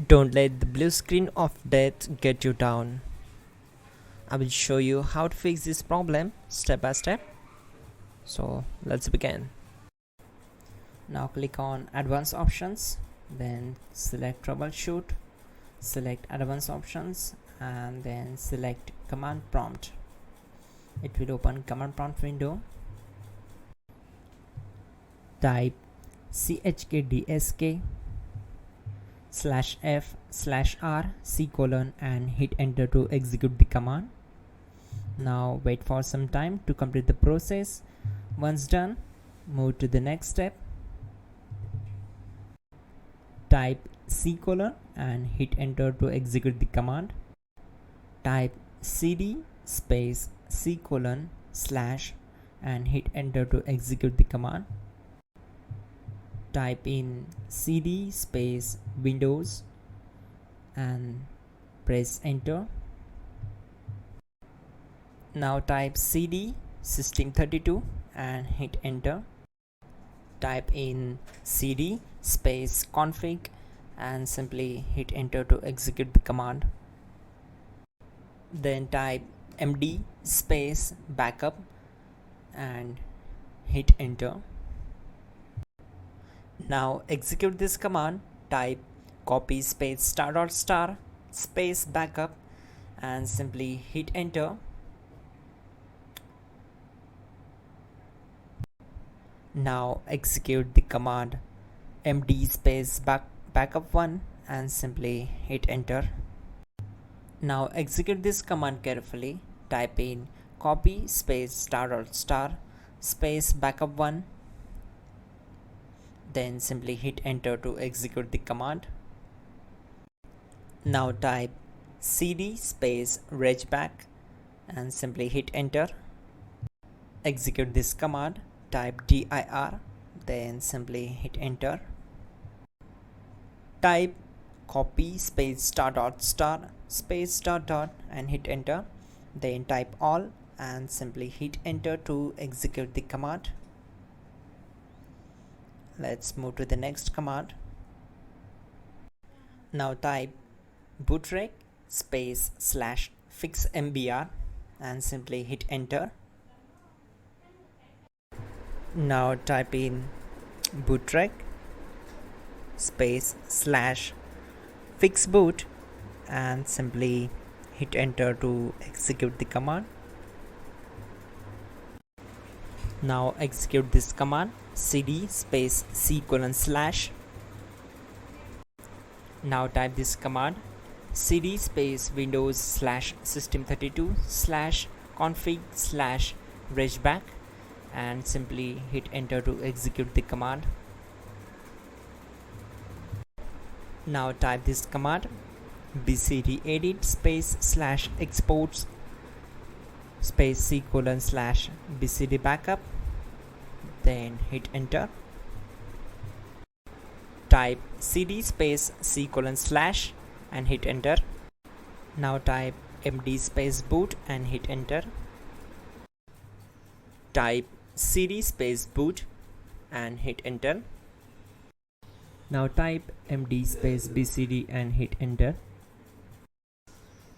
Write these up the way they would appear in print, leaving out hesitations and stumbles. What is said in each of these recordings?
Don't let the blue screen of death get you down. I will show you how to fix this problem step by step. So let's begin. Now click on Advanced Options, then select Troubleshoot, select Advanced Options, and then select Command Prompt. It will open Command Prompt window. Type chkdsk/f/r:" and hit enter to execute the command. Now wait for some time to complete the process. Once done, move to the next step. Type C:" and hit enter to execute the command. Type cd space C:/ and hit enter to execute the command. Type in cd space Windows and press enter. Now type cd system32 and hit enter. Type in cd space config and simply hit enter to execute the command. Then type md space backup and hit enter. Now execute this command. Type copy space *** space backup and simply hit enter. Now execute the command md space backup1 and simply hit enter. Now execute this command carefully. Type in copy space *** space backup1, then simply hit enter to execute the command. Now type cd space regback and simply hit enter. Execute this command. Type dir, then simply hit enter. Type copy space *** space .. and hit enter. Then type all and simply hit enter to execute the command. Let's move to the next command. Now type bootrec space /fixmbr and simply hit enter. Now type in bootrec space /fixboot and simply hit enter to execute the command. Now execute this command cd space C:/. Now type this command cd space Windows /system32 /config /regback and simply hit enter to execute the command. Now type this command bcd edit space /exports space C:/ bcd backup, then hit enter. Type cd space C:/ and hit enter. Now type md space boot and hit enter. Type cd space boot and hit enter. Now type md space bcd and hit enter.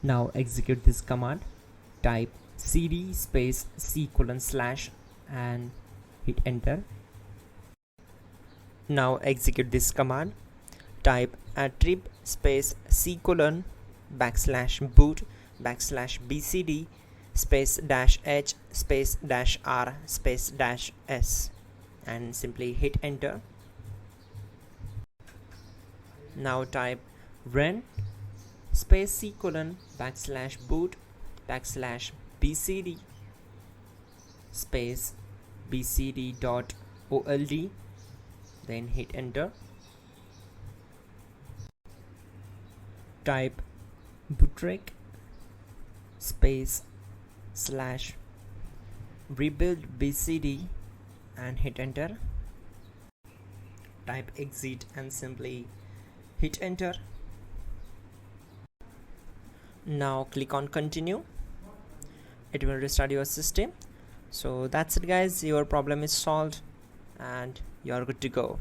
Now execute this command. Type cd space C:/ and hit enter. Now execute this command. Type attrib space C:/ \boot \bcd space -h space -r space -s and simply hit enter. Now type run space C:/ \boot \bcd space bcd.old, then hit enter. Type bootrec space /rebuild bcd and hit enter. Type exit and simply hit enter. Now click on continue. It will restart your system. So that's it guys, your problem is solved and you're good to go.